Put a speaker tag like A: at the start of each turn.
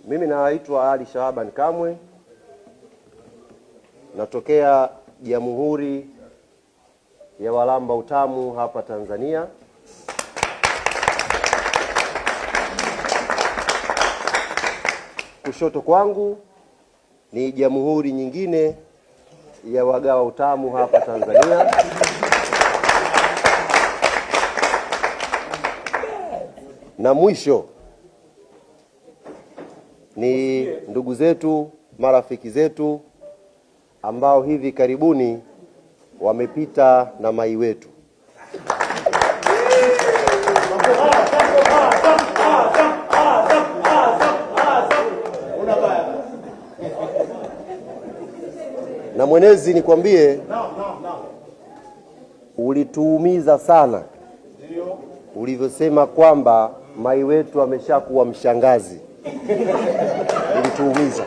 A: Mimi naitwa Ali Shahaban Kamwe, natokea Jamhuri ya Walamba Utamu hapa Tanzania. Kushoto kwangu ni jamhuri nyingine ya Wagawa Utamu hapa Tanzania. Na mwisho ni ndugu zetu, marafiki zetu ambao hivi karibuni wamepita na mai wetu. Na mwenezi nikwambie, ulituumiza sana ulivyosema kwamba mai wetu ameshakuwa mshangazi. Ulituumiza.